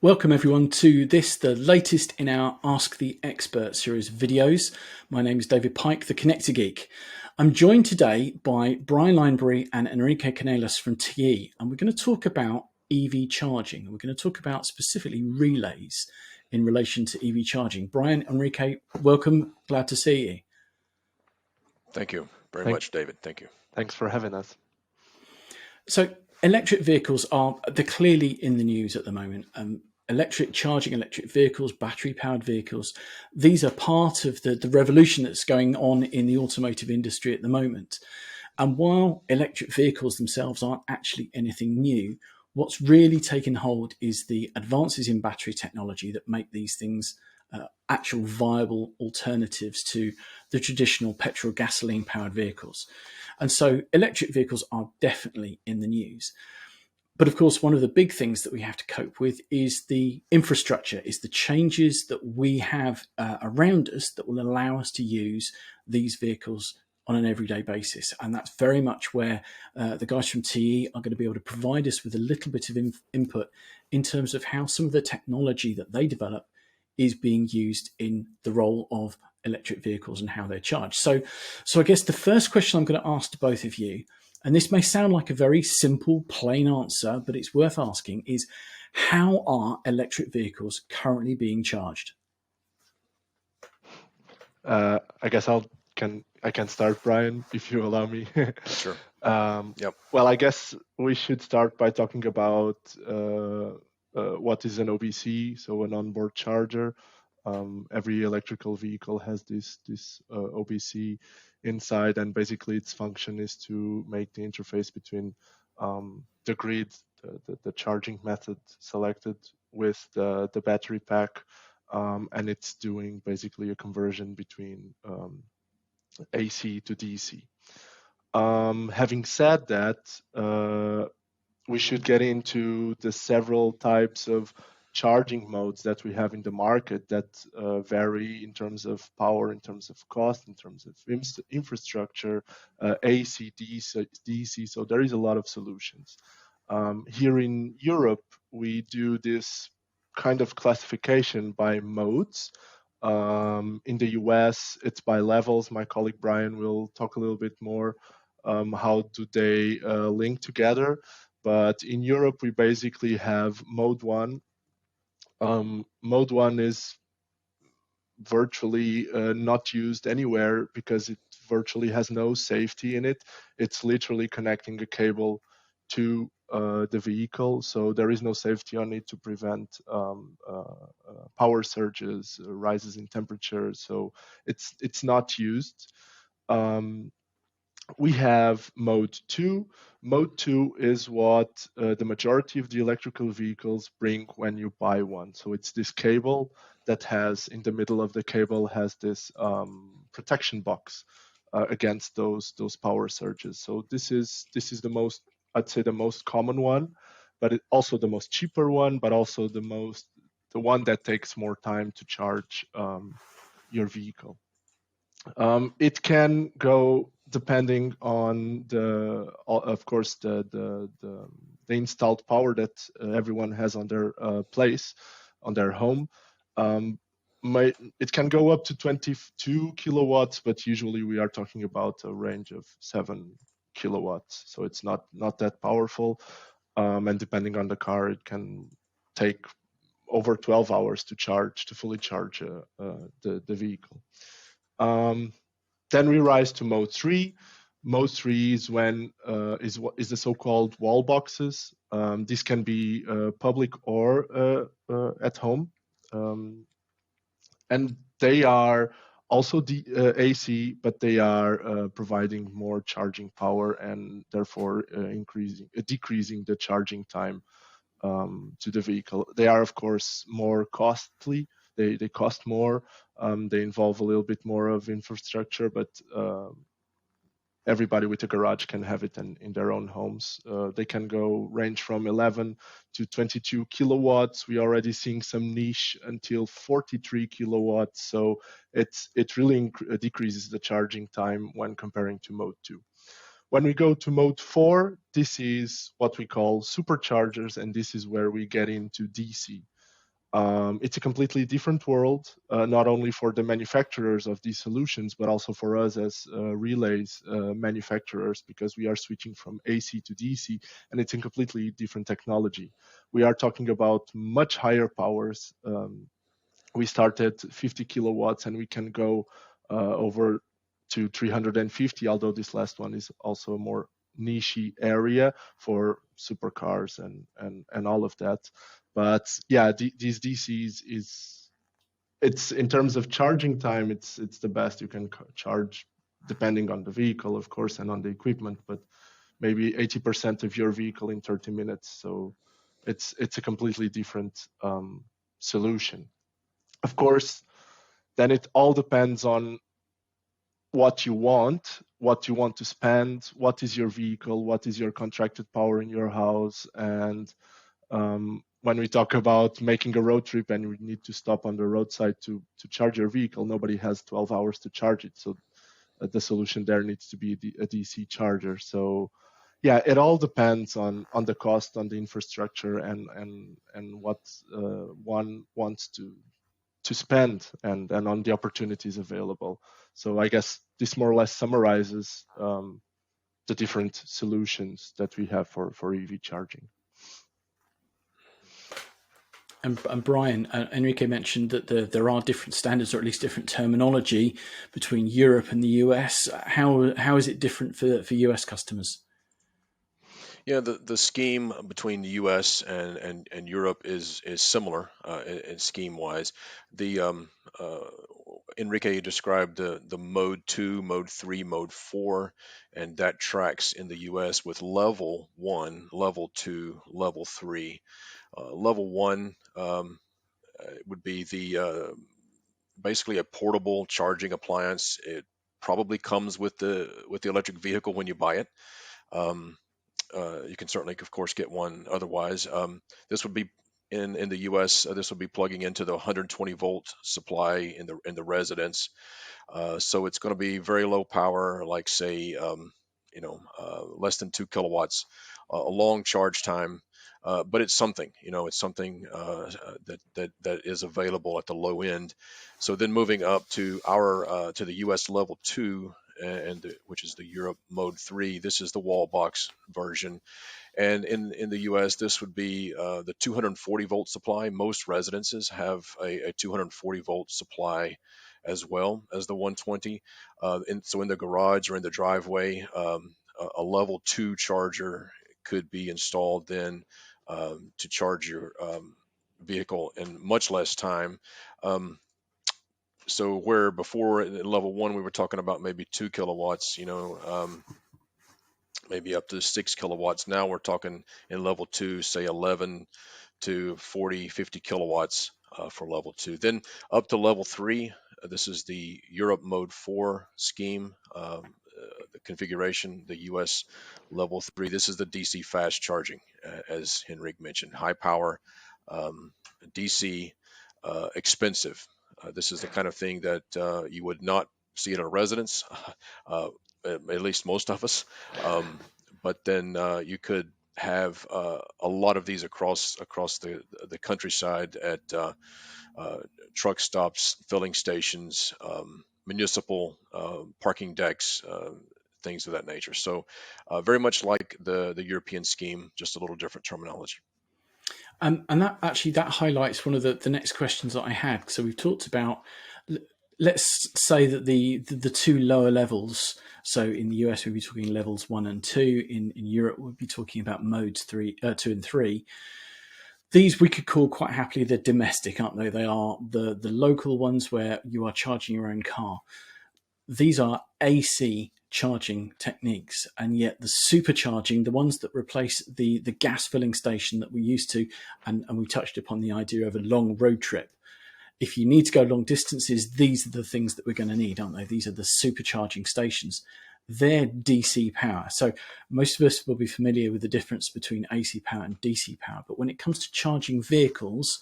Welcome everyone to this, the latest in our Ask the Expert series of videos. My name is David Pike, the Connector Geek. I'm joined today by Brian Linebury and Enrique Canales from TE, and we're going to talk about EV charging. We're going to talk about specifically relays in relation to EV charging. Brian, Enrique, welcome. Glad to see you. Thank you very much, David. Thank you. Thanks for having us. So electric vehicles they're clearly in the news at the moment. Electric charging, electric vehicles, battery-powered vehicles, these are part of the revolution that's going on in the automotive industry at the moment. And while electric vehicles themselves aren't actually anything new, what's really taken hold is the advances in battery technology that make these things actual viable alternatives to the traditional petrol gasoline powered vehicles. And so electric vehicles are definitely in the news. But of course, one of the big things that we have to cope with is the infrastructure, is the changes that we have around us that will allow us to use these vehicles on an everyday basis. And that's very much where the guys from TE are going to be able to provide us with a little bit of input in terms of how some of the technology that they develop is being used in the role of electric vehicles and how they're charged. So I guess the first question I'm going to ask to both of you, and this may sound like a very simple, plain answer, but it's worth asking, is how are electric vehicles currently being charged? I guess I can start, Brian, if you allow me. Sure. Yep. Well, I guess we should start by talking about what is an OBC, so an onboard charger. Every electrical vehicle has this OBC inside, and basically its function is to make the interface between the grid, the charging method selected, with the battery pack, and it's doing basically a conversion between AC to DC. Having said that, we should get into the several types of charging modes that we have in the market that vary in terms of power, in terms of cost, in terms of infrastructure, AC, DC. So there is a lot of solutions. Here in Europe, we do this kind of classification by modes. In the US, it's by levels. My colleague Brian will talk a little bit more how do they link together. But in Europe, we basically have mode 1. Mode 1 is virtually not used anywhere because it virtually has no safety in it. It's literally connecting a cable to the vehicle, so there is no safety on it to prevent power surges, rises in temperature. So it's not used. We have mode 2. Mode 2 is what the majority of the electrical vehicles bring when you buy one. So it's this cable that has, in the middle of the cable, has this protection box against those power surges. So this is the most, I'd say, the most common one, but it also the most cheaper one, but also the one that takes more time to charge your vehicle. It can go depending on of course, the installed power that everyone has on their place, on their home. It can go up to 22 kilowatts, but usually we are talking about a range of 7 kilowatts. So it's not that powerful. And depending on the car, it can take over 12 hours to fully charge the vehicle. Then we rise to mode 3. Mode 3 is when is the so-called wall boxes. This can be public or at home, and they are also AC, but they are providing more charging power and therefore decreasing the charging time to the vehicle. They are, of course, more costly. They cost more. They involve a little bit more of infrastructure, but everybody with a garage can have it in their own homes. They can range from 11 to 22 kilowatts. We are already seeing some niche until 43 kilowatts. So it really decreases the charging time when comparing to mode 2. When we go to mode 4, this is what we call superchargers, and this is where we get into DC. It's a completely different world, not only for the manufacturers of these solutions, but also for us as relays manufacturers, because we are switching from AC to DC, and it's a completely different technology. We are talking about much higher powers. We start at 50 kilowatts, and we can go over to 350, although this last one is also a more niche area for supercars and all of that. But yeah, these DCs it's in terms of charging time, it's the best you can charge, depending on the vehicle, of course, and on the equipment, but maybe 80% of your vehicle in 30 minutes. So it's a completely different solution. Of course, then it all depends on what you want to spend, what is your vehicle, what is your contracted power in your house. And when we talk about making a road trip and we need to stop on the roadside to charge your vehicle, nobody has 12 hours to charge it. So the solution there needs to be a DC charger. So yeah, it all depends on the cost, on the infrastructure, and what one wants to spend, and on the opportunities available. So I guess this more or less summarizes the different solutions that we have for EV charging. And Brian, Enrique mentioned that there are different standards, or at least different terminology, between Europe and the US. How is it different for US customers? Yeah, the scheme between the U.S. and Europe is similar in scheme wise. The Enrique described the mode 2, mode 3, mode 4, and that tracks in the U.S. with level 1, level 2, level 3. Level 1 would be the basically a portable charging appliance. It probably comes with the electric vehicle when you buy it. Um, you can certainly, of course, get one otherwise. This would be in the U.S. This would be plugging into the 120 volt supply in the residence. So it's going to be very low power, like say, less than 2 kilowatts, a long charge time. But it's something, it's something that is available at the low end. So then moving up to to the U.S. level 2, which is the Europe mode 3. This is the wall box version, and in the U.S. this would be the 240 volt supply. Most residences have a 240 volt supply as well as the 120. So in the garage or in the driveway, a level 2 charger could be installed then to charge your vehicle in much less time. So where before in level 1 we were talking about maybe 2 kilowatts, maybe up to 6 kilowatts. Now we're talking in level 2, say 11 to 40, 50 kilowatts for level 2. Then up to level 3, this is the Europe mode 4 scheme, the configuration, the US level 3. This is the DC fast charging, as Henrik mentioned, high power, DC, expensive. This is the kind of thing that you would not see in a residence, at least most of us. But then you could have a lot of these across the countryside at truck stops, filling stations, municipal parking decks, things of that nature. So very much like the European scheme, just a little different terminology. And that highlights one of the next questions that I had. So we've talked about, let's say that the two lower levels. So in the US, we'd be talking levels 1 and 2. In Europe, we'd be talking about modes 2 and 3. These we could call quite happily the domestic, aren't they? They are the local ones where you are charging your own car. These are AC charging techniques, and yet the supercharging, the ones that replace the gas filling station that we used to, and we touched upon the idea of a long road trip. If you need to go long distances, these are the things that we're going to need, aren't they? These are the supercharging stations. They're DC power. So most of us will be familiar with the difference between AC power and DC power. But when it comes to charging vehicles,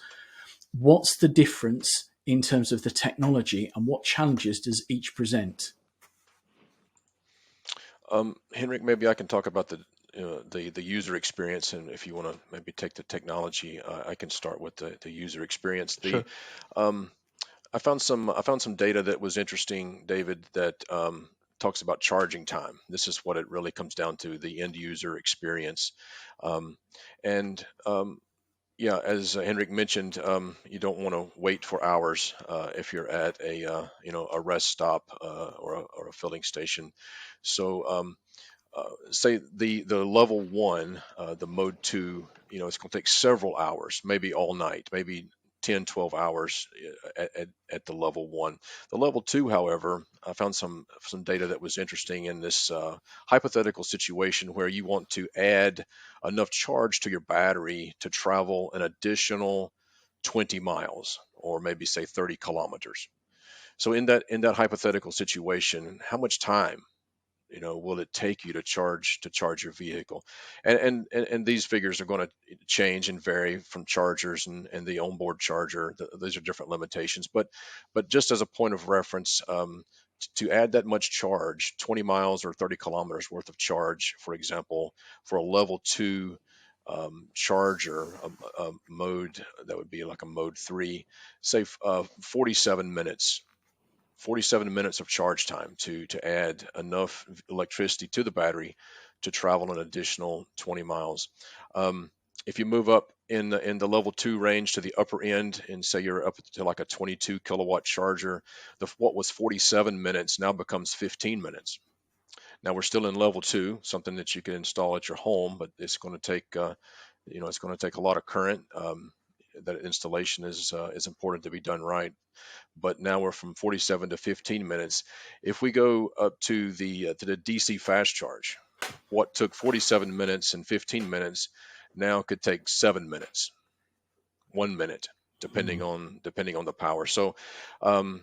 what's the difference in terms of the technology, and what challenges does each present? Henrik, maybe I can talk about the user experience, and if you want to maybe take the technology, I can start with the user experience. Sure. Um, I found some data that was interesting, David, that talks about charging time. This is what it really comes down to, the end user experience. Um, and Yeah, as Henrik mentioned, you don't want to wait for hours if you're at a rest stop or a filling station. So say the level one, the mode two, it's going to take several hours, maybe all night, maybe 10, 12 hours at the level one. The level two, however, I found some data that was interesting in this hypothetical situation where you want to add enough charge to your battery to travel an additional 20 miles, or maybe say 30 kilometers. So in that hypothetical situation, how much time will it take you to charge your vehicle? And these figures are going to change and vary from chargers and the onboard charger. These are different limitations, but just as a point of reference, to add that much charge, 20 miles or 30 kilometers worth of charge, for example, for a level two charger, a mode that would be like a mode three, say 47 minutes. 47 minutes of charge time to add enough electricity to the battery to travel an additional 20 miles. Um, if you move up in the level two range to the upper end, and say you're up to like a 22 kilowatt charger, what was 47 minutes now becomes 15 minutes. Now we're still in level two, something that you can install at your home, but it's going to take it's going to take a lot of current. That installation is important to be done right, but now we're from 47 to 15 minutes. If we go up to the DC fast charge, what took 47 minutes and 15 minutes now could take 7 minutes, 1 minute, Mm. depending on the power. So um,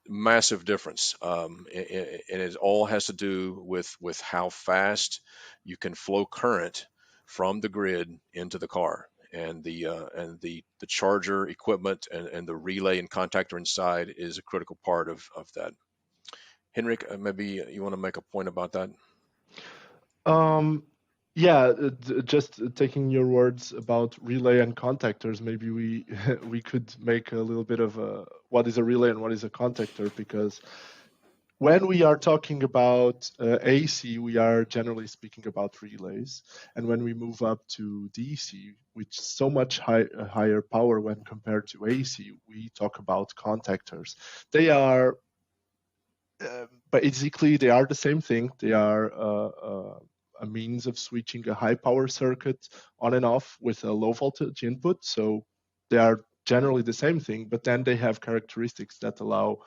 massive difference, and it all has to do with how fast you can flow current from the grid into the car, and the charger equipment and the relay and contactor inside is a critical part of that. Henrik, maybe you want to make a point about that. Um, yeah, just taking your words about relay and contactors, maybe we we could make a little bit of what is a relay and what is a contactor, because when we are talking about AC, we are generally speaking about relays, and when we move up to DC, which is so much higher power when compared to AC, we talk about contactors. They are basically they are the same thing. They are a means of switching a high power circuit on and off with a low voltage input. So they are generally the same thing, but then they have characteristics that allow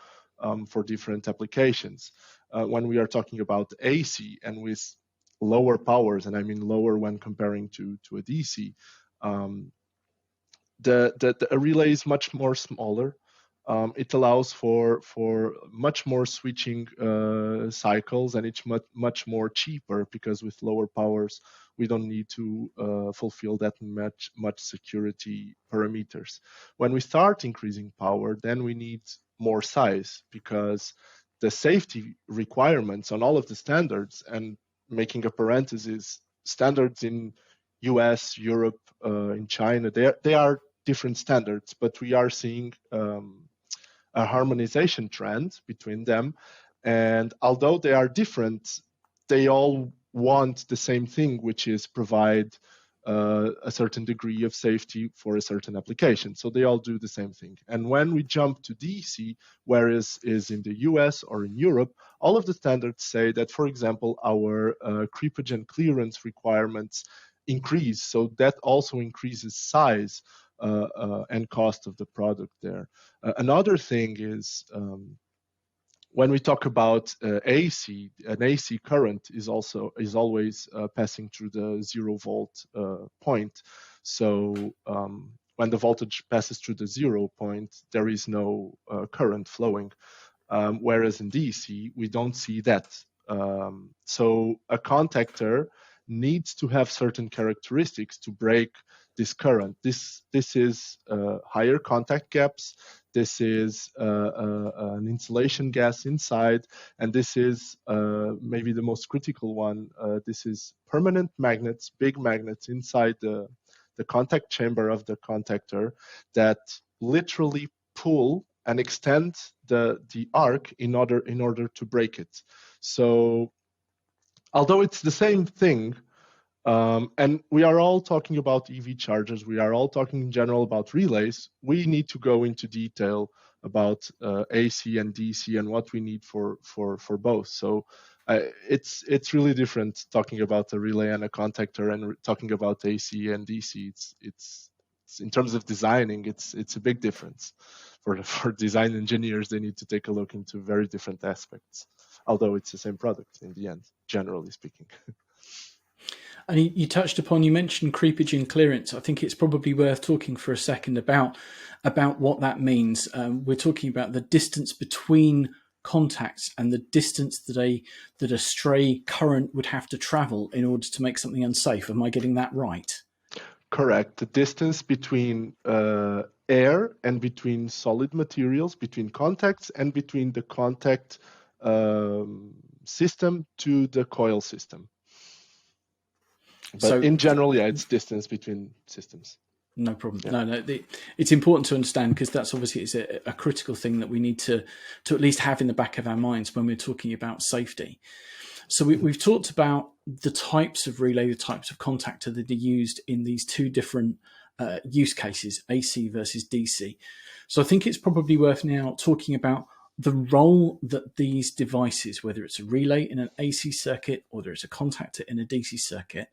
for different applications. When we are talking about AC and with lower powers, and I mean lower when comparing to a DC, um, the relay is much more smaller. It allows for much more switching cycles, and it's much more cheaper, because with lower powers we don't need to fulfill that much security parameters. When we start increasing power, then we need more size, because the safety requirements on all of the standards, and making a parenthesis, standards in US, Europe, in China, they are different standards, but we are seeing a harmonization trend between them. And although they are different, they all want the same thing, which is provide a certain degree of safety for a certain application. So they all do the same thing. And when we jump to DC, whereas is in the US or in Europe, all of the standards say that, for example, our creepogen clearance requirements increase. So that also increases size and cost of the product there. Another thing is when we talk about AC, an AC current is always passing through the 0 volt point. So when the voltage passes through the 0 point, there is no current flowing. Whereas in DC, we don't see that. So a contactor needs to have certain characteristics to break this current. This is higher contact gaps. This is an insulation gas inside, and this is maybe the most critical one. This is permanent magnets, big magnets inside the contact chamber of the contactor that literally pull and extend the arc in order to break it. So although it's the same thing, and we are all talking about EV chargers, we are all talking in general about relays, we need to go into detail about AC and DC and what we need for both. So it's really different talking about a relay and a contactor and talking about AC and DC. It's in terms of designing, it's a big difference. For design engineers, they need to take a look into very different aspects, although it's the same product in the end, generally speaking. And you touched upon, you mentioned creepage and clearance. I think it's probably worth talking for a second about what that means. We're talking about the distance between contacts and the distance that a stray current would have to travel in order to make something unsafe. Am I getting that right? Correct. The distance between air and between solid materials, between contacts and between the contact system to the coil system. But so, in general, yeah, it's distance between systems. No problem. Yeah. No, it's important to understand, because that's obviously it's a critical thing that we need to at least have in the back of our minds when we're talking about safety. So we've talked about the types of relay, the types of contactor that are used in these two different use cases, AC versus DC. So I think it's probably worth now talking about the role that these devices, whether it's a relay in an AC circuit or there's a contactor in a DC circuit,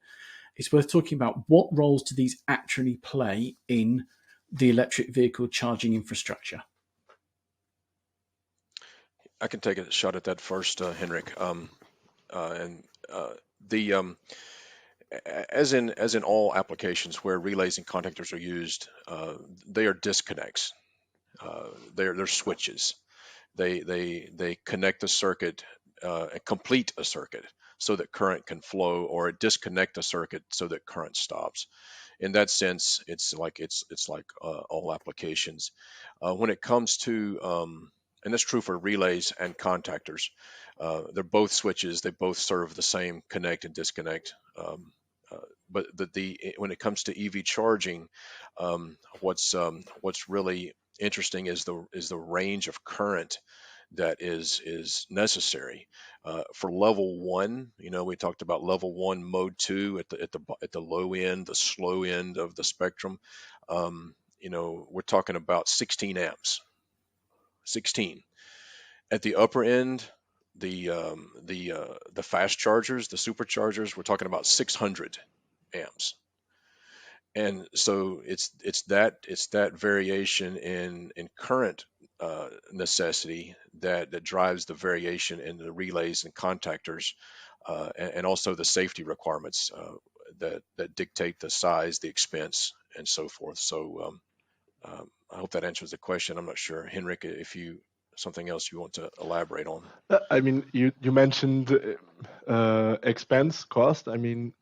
it's worth talking about what roles do these actually play in the electric vehicle charging infrastructure. I can take a shot at that first, Henrik. As in all applications where relays and contactors are used, they are disconnects. They're switches. They connect a circuit, complete a circuit, so that current can flow, or disconnect a circuit so that current stops. In that sense, it's like all applications. When it comes to and that's true for relays and contactors. They're both switches. They both serve the same connect and disconnect. But when it comes to EV charging, what's really interesting is the range of current that is necessary for level 1. We talked about level 1, mode 2 at the low end, the slow end of the spectrum. We're talking about 16 amps. 16. At the upper end, the fast chargers, the superchargers, we're talking about 600 amps. And so it's that variation in current necessity that drives the variation in the relays and contactors, and also the safety requirements that dictate the size, the expense, and so forth. So I hope that answers the question. I'm not sure, Henrik, if you something else you want to elaborate on. I mean, you mentioned expense, cost. I mean,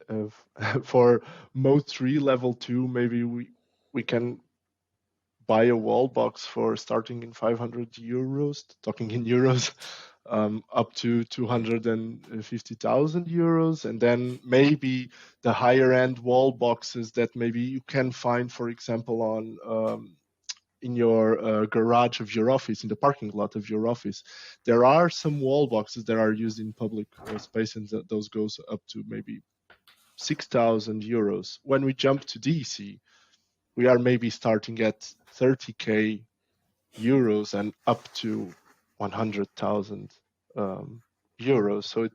for mode 3, level 2, maybe we can buy a wall box for starting in 500 euros, talking in euros, up to 250,000 euros. And then maybe the higher end wall boxes that maybe you can find, for example, on in your garage of your office, in the parking lot of your office. There are some wall boxes that are used in public space, and those goes up to maybe 6,000 euros. When we jump to DC, we are maybe starting at 30k euros and up to 100,000 euros. So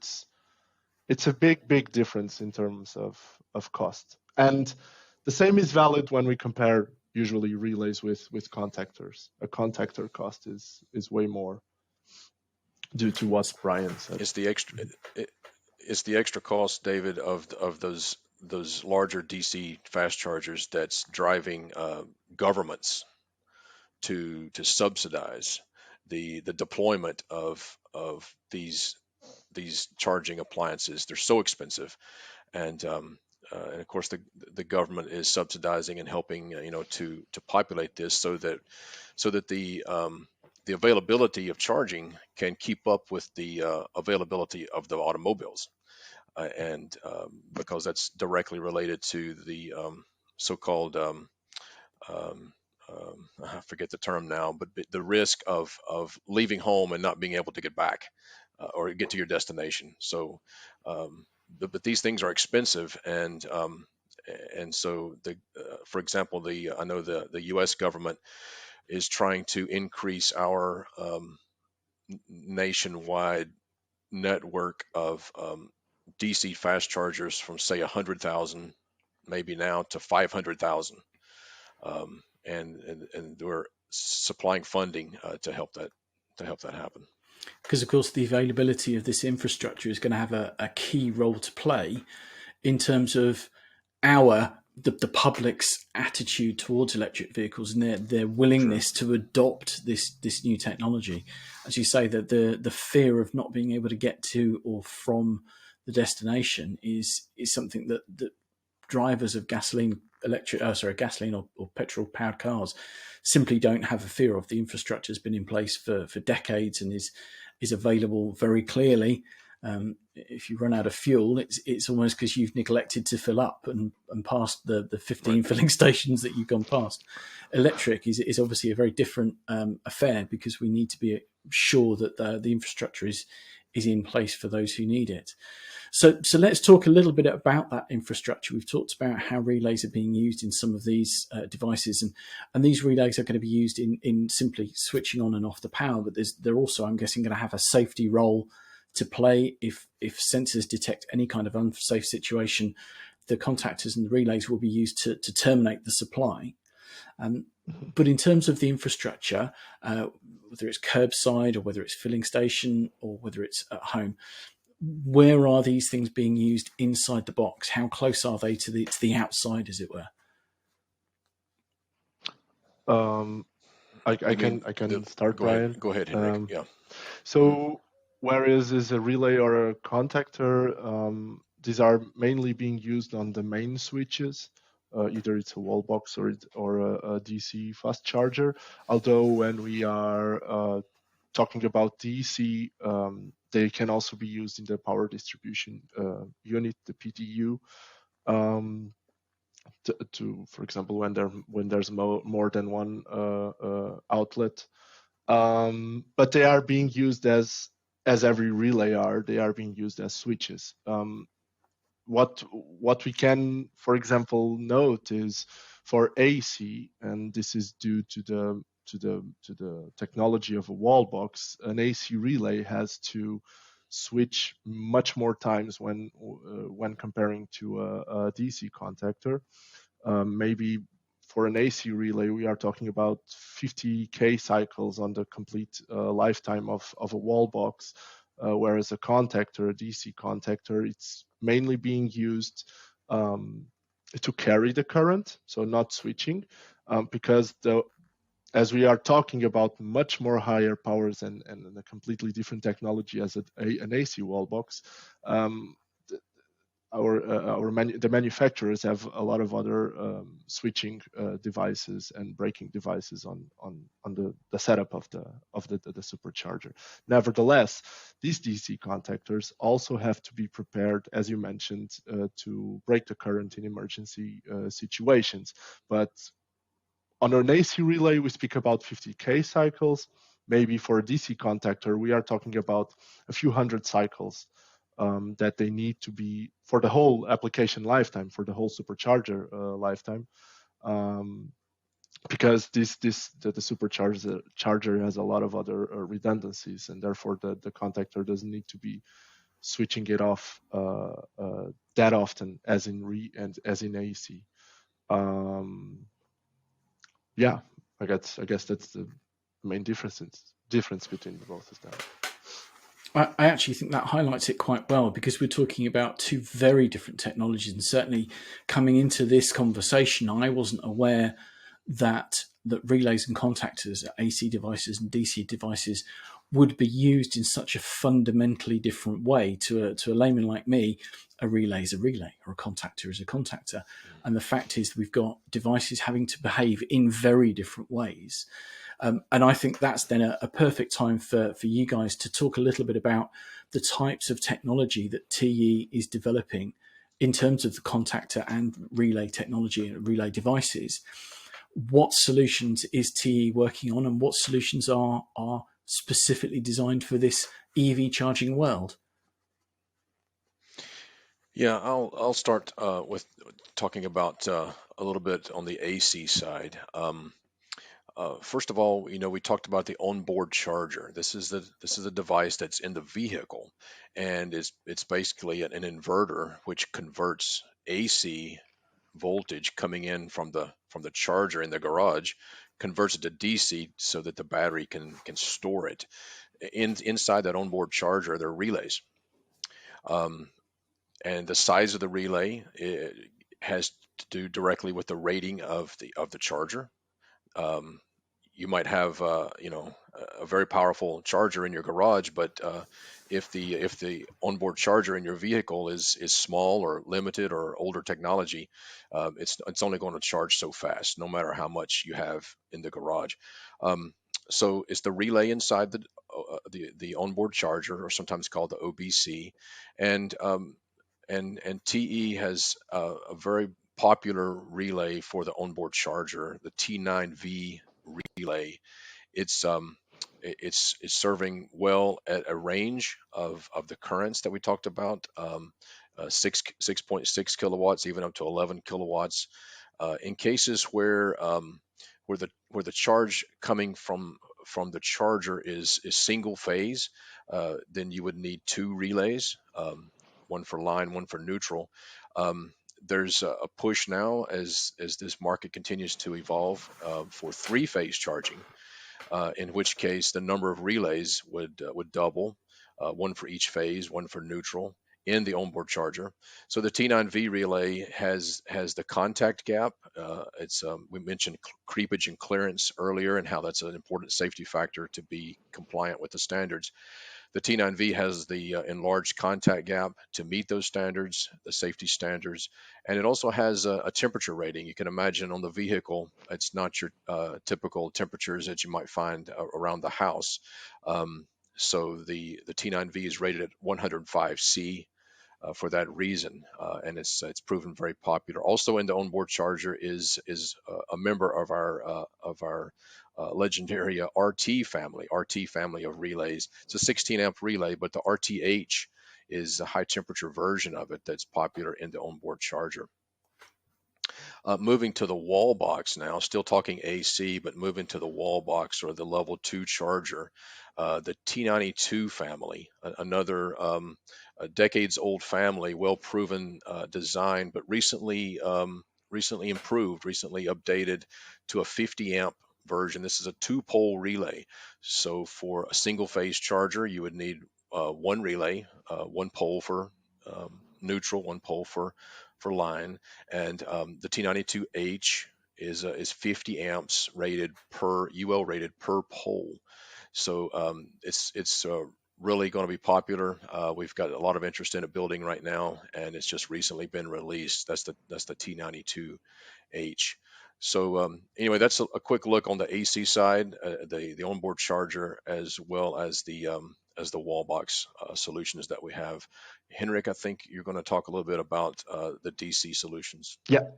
it's a big difference in terms of cost. And the same is valid when we compare usually relays with contactors. A contactor cost is way more due to what Brian said. It's the extra cost, David, of those larger DC fast chargers that's driving governments to subsidize the deployment of these charging appliances. They're so expensive, and of course the government is subsidizing and helping to populate this so that the availability of charging can keep up with the availability of the automobiles, and because that's directly related to the so-called um, I forget the term now, but the risk of leaving home and not being able to get back or get to your destination. So, but these things are expensive, and so for example, I know the U.S. government is trying to increase our nationwide network of DC fast chargers from say 100,000 maybe now to 500,000, and we're supplying funding to help that happen. Because of course the availability of this infrastructure is going to have a key role to play in terms of the public's attitude towards electric vehicles and their willingness to adopt this new technology. As you say, that the fear of not being able to get to or from the destination is something that drivers of gasoline or petrol powered cars simply don't have a fear of. The infrastructure has been in place for decades and is available very clearly. If you run out of fuel, it's almost because you've neglected to fill up and past the 15 Right. filling stations that you've gone past. Electric is obviously a very different affair, because we need to be sure that the infrastructure is in place for those who need it. So let's talk a little bit about that infrastructure. We've talked about how relays are being used in some of these devices, and these relays are going to be used in simply switching on and off the power, but they're also, I'm guessing, going to have a safety role to play. If sensors detect any kind of unsafe situation, the contactors and the relays will be used to terminate the supply. But in terms of the infrastructure, whether it's curbside or whether it's filling station or whether it's at home, where are these things being used inside the box? How close are they to the outside, as it were? I can start, Go ahead. Brian. Go ahead, Henrik. Yeah. So whereas is a relay or a contactor, these are mainly being used on the main switches. Either it's a wall box or a DC fast charger. Although when we are talking about DC, they can also be used in the power distribution unit, the PDU. For example, when there's more than one outlet. But they are being used as every relay are. They are being used as switches. What we can, for example, note is for AC, and this is due to the technology of a wall box. An AC relay has to switch much more times when comparing to a DC contactor. Maybe for an AC relay, we are talking about 50K cycles on the complete lifetime of a wall box, whereas a contactor, a DC contactor, it's mainly being used to carry the current, so not switching, because as we are talking about much more higher powers and a completely different technology as an AC wall box, the manufacturers have a lot of other switching devices and braking devices on the setup of the supercharger. Nevertheless, these DC contactors also have to be prepared, as you mentioned, to break the current in emergency situations. But on an AC relay, we speak about 50K cycles. Maybe for a DC contactor, we are talking about a few hundred cycles that they need to be for the whole application lifetime, for the whole supercharger lifetime, because the supercharger has a lot of other redundancies, and therefore the contactor doesn't need to be switching it off that often as in AC. Yeah, I guess that's the main difference between both of them. I actually think that highlights it quite well, because we're talking about two very different technologies. And certainly coming into this conversation, I wasn't aware that that relays and contactors, AC devices and DC devices, would be used in such a fundamentally different way. To a layman like me, a relay is a relay, or a contactor is a contactor. And the fact is, we've got devices having to behave in very different ways. And I think that's then a perfect time for you guys to talk a little bit about the types of technology that TE is developing in terms of the contactor and relay technology and relay devices. What solutions is TE working on, and what solutions are specifically designed for this EV charging world? Yeah, I'll start with talking about a little bit on the AC side. First of all, we talked about the onboard charger. This is a device that's in the vehicle, and it's basically an inverter which converts AC voltage coming in from the charger in the garage, converts it to DC so that the battery can store it. Inside that onboard charger, there are relays. Um, and the size of the relay has to do directly with the rating of the charger. Um, you might have a very powerful charger in your garage, but if the onboard charger in your vehicle is small or limited or older technology, it's only going to charge so fast, no matter how much you have in the garage. Um, so it's the relay inside the onboard charger, or sometimes called the OBC, and TE has a very popular relay for the onboard charger, the T9V relay. It's serving well at a range of the currents that we talked about, 6.6 kilowatts, even up to 11 kilowatts. In cases where the charge coming from the charger is single phase, then you would need two relays, one for line, one for neutral. There's a push now as this market continues to evolve, for three-phase charging, in which case the number of relays would double, one for each phase, one for neutral in the onboard charger. So the T9V relay has the contact gap. It's We mentioned creepage and clearance earlier, and how that's an important safety factor to be compliant with the standards. The T9V has the enlarged contact gap to meet those standards, the safety standards, and it also has a temperature rating. You can imagine on the vehicle, it's not your typical temperatures that you might find around the house. So the T9V is rated at 105C, for that reason, and it's proven very popular. Also, in the onboard charger is a member of our legendary RT family of relays. It's a 16 amp relay, but the RTH is a high temperature version of it that's popular in the onboard charger. Moving to the wall box now, still talking AC, but moving to the wall box, or the level 2 charger, the T92 family, another a decades old family, well proven design, but recently improved, recently updated to a 50 amp version. This is a two pole relay. So for a single phase charger, you would need one relay, one pole for neutral, one pole for line, and the T92H is 50 amps rated per UL rated per pole. So it's really going to be popular. We've got a lot of interest in it building right now, and it's just recently been released. That's the T92H. So anyway, that's a quick look on the AC side, the onboard charger, as well as the wall box solutions that we have. Henrik, I think you're going to talk a little bit about the DC solutions. Yeah.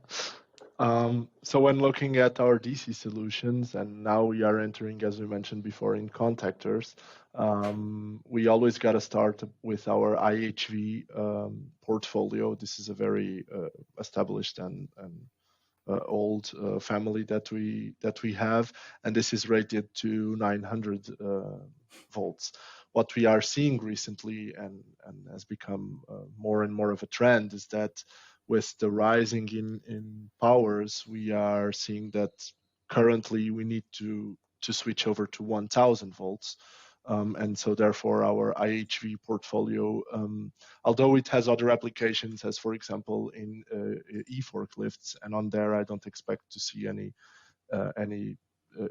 So when looking at our DC solutions, and now we are entering, as we mentioned before, in contactors, we always got to start with our IHV portfolio. This is a very established and old family that we have, and this is rated to 900 volts. What we are seeing recently, and has become more and more of a trend, is that with the rising in powers, we are seeing that currently we need to switch over to 1000 volts. And so therefore our IHV portfolio, although it has other applications, as for example in e-forklifts, and on there I don't expect to see any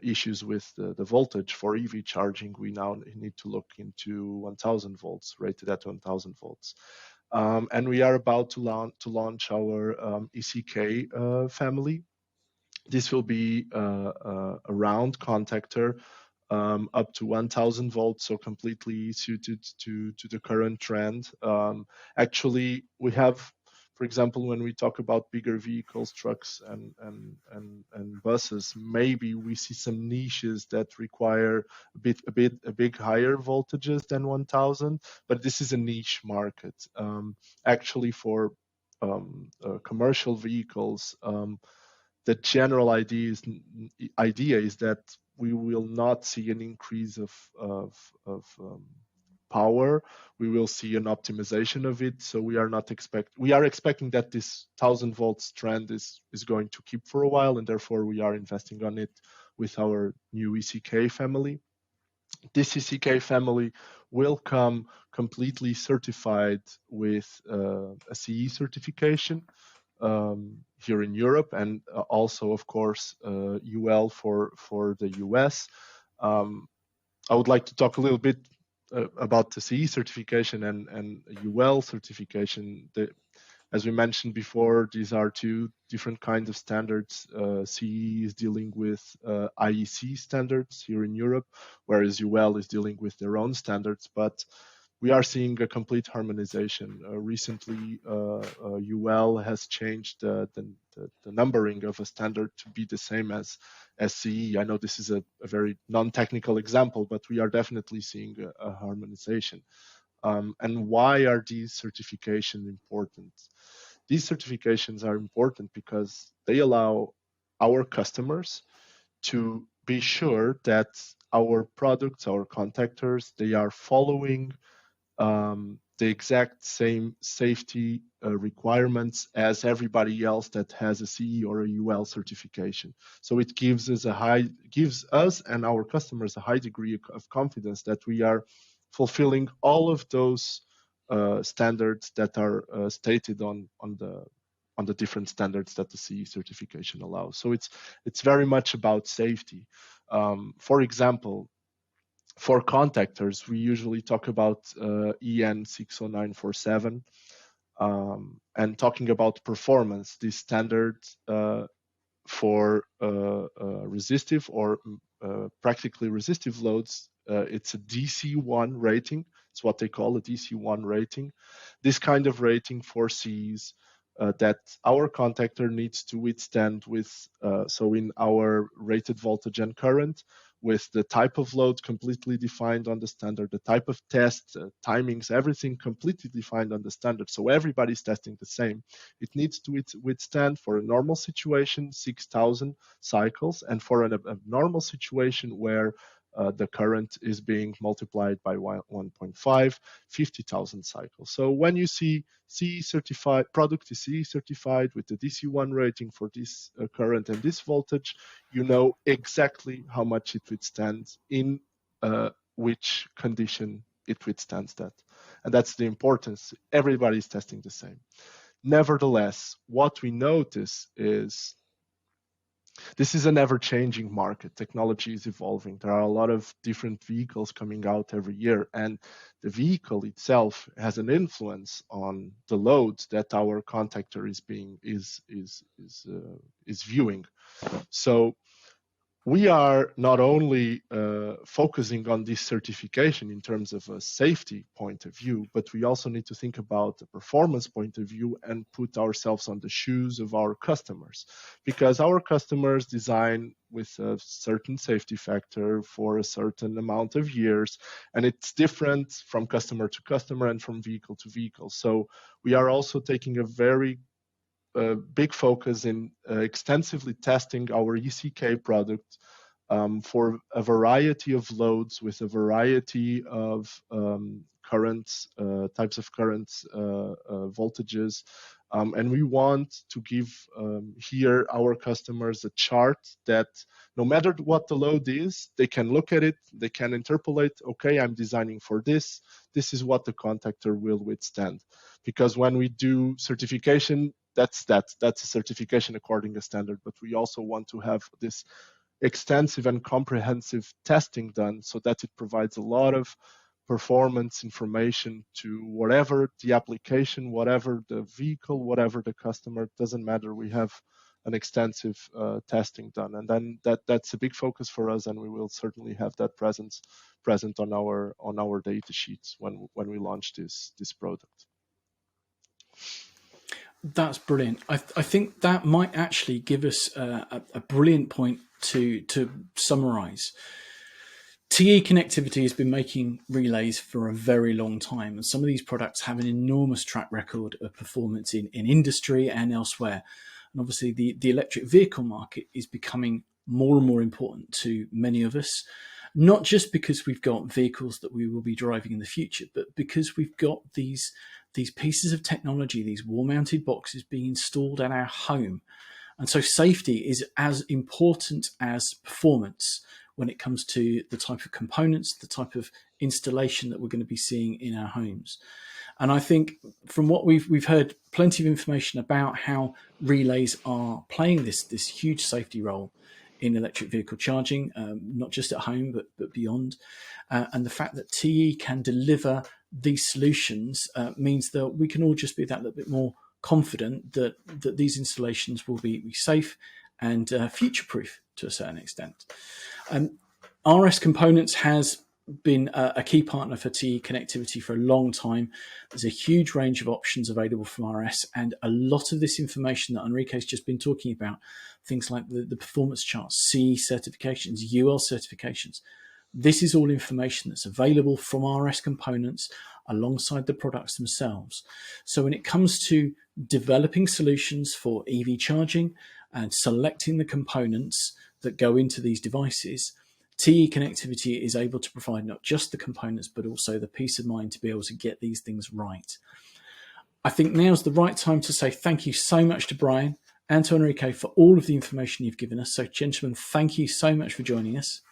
issues with the voltage for EV charging, we now need to look into 1000 volts, rated at 1000 volts. And we are about to launch our ECK family. This will be a round contactor up to 1000 volts, so completely suited to the current trend. Actually, we have, for example, when we talk about bigger vehicles, trucks and buses, maybe we see some niches that require a big higher voltages than 1000, but this is a niche market. Actually, for commercial vehicles, the general idea is that we will not see an increase of power. We will see an optimization of it. So we are expecting that this 1000 volts trend is going to keep for a while, and therefore we are investing on it with our new ECK family. This ECK family will come completely certified with a CE certification here in Europe, and also, of course, UL for the US. I would like to talk a little bit about the CE certification and UL certification. As we mentioned before, these are two different kinds of standards. CE is dealing with IEC standards here in Europe, whereas UL is dealing with their own standards. But we are seeing a complete harmonization. Recently, UL has changed the numbering of a standard to be the same as CE. I know this is a very non-technical example, but we are definitely seeing a harmonization. And why are these certifications important? These certifications are important because they allow our customers to be sure that our products, our contactors, they are following the exact same safety requirements as everybody else that has a CE or a UL certification. So it gives us and our customers a high degree of confidence that we are fulfilling all of those standards that are stated on the different standards that the CE certification allows. So it's very much about safety. For example, for contactors, we usually talk about EN 60947, and talking about performance. This standard for resistive or practically resistive loads, it's a DC1 rating. It's what they call a DC1 rating. This kind of rating foresees that our contactor needs to withstand with, so in our rated voltage and current, with the type of load completely defined on the standard, the type of test, timings, everything completely defined on the standard. So everybody's testing the same. It needs to withstand, for a normal situation, 6,000 cycles, and for an abnormal situation where the current is being multiplied by 1.5, 50,000 cycles. So when you see CE certified, product is CE certified with the DC1 rating for this current and this voltage, you know exactly how much it withstands in which condition it withstands that. And that's the importance. Everybody's testing the same. Nevertheless, what we notice is this is an ever-changing market. Technology is evolving. There are a lot of different vehicles coming out every year, and the vehicle itself has an influence on the loads that our contactor is viewing. So we are not only focusing on this certification in terms of a safety point of view, but we also need to think about the performance point of view and put ourselves on the shoes of our customers, because our customers design with a certain safety factor for a certain amount of years, and it's different from customer to customer and from vehicle to vehicle. So we are also taking a very big focus in extensively testing our ECK product for a variety of loads with a variety of currents, types of currents, voltages. And we want to give here our customers a chart that no matter what the load is, they can look at it, they can interpolate, okay, I'm designing for this. This is what the contactor will withstand. Because when we do certification, that's a certification according to standard, but we also want to have this extensive and comprehensive testing done so that it provides a lot of performance information to whatever the application, whatever the vehicle, whatever the customer, doesn't matter. We have an extensive testing done, and then that's a big focus for us, and we will certainly have that present on our data sheets when we launch this product. That's brilliant. I think that might actually give us a brilliant point to summarize. TE Connectivity has been making relays for a very long time, and some of these products have an enormous track record of performance in industry and elsewhere. And obviously the electric vehicle market is becoming more and more important to many of us, not just because we've got vehicles that we will be driving in the future, but because we've got these pieces of technology, these wall-mounted boxes being installed at our home. And so safety is as important as performance when it comes to the type of components, the type of installation that we're going to be seeing in our homes. And I think from what we've heard plenty of information about how relays are playing this huge safety role in electric vehicle charging, not just at home, but beyond. And the fact that TE can deliver these solutions means that we can all just be that little bit more confident that these installations will be safe and future-proof to a certain extent. RS Components has been a key partner for TE Connectivity for a long time. There's a huge range of options available from RS, and a lot of this information that Enrique's just been talking about, things like the performance charts, CE certifications, UL certifications, this is all information that's available from RS Components alongside the products themselves. So when it comes to developing solutions for EV charging and selecting the components that go into these devices, TE Connectivity is able to provide not just the components, but also the peace of mind to be able to get these things right. I think now's the right time to say thank you so much to Brian and to Enrique for all of the information you've given us. So, gentlemen, thank you so much for joining us.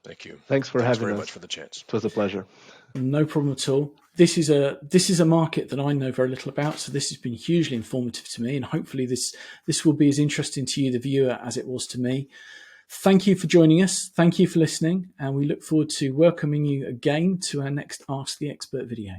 Thank you. Thanks having us. Very much for the chance. It was a pleasure. No problem at all. This is a market that I know very little about, so this has been hugely informative to me, and hopefully this will be as interesting to you, the viewer, as it was to me. Thank you for joining us. Thank you for listening, and we look forward to welcoming you again to our next Ask the Expert video.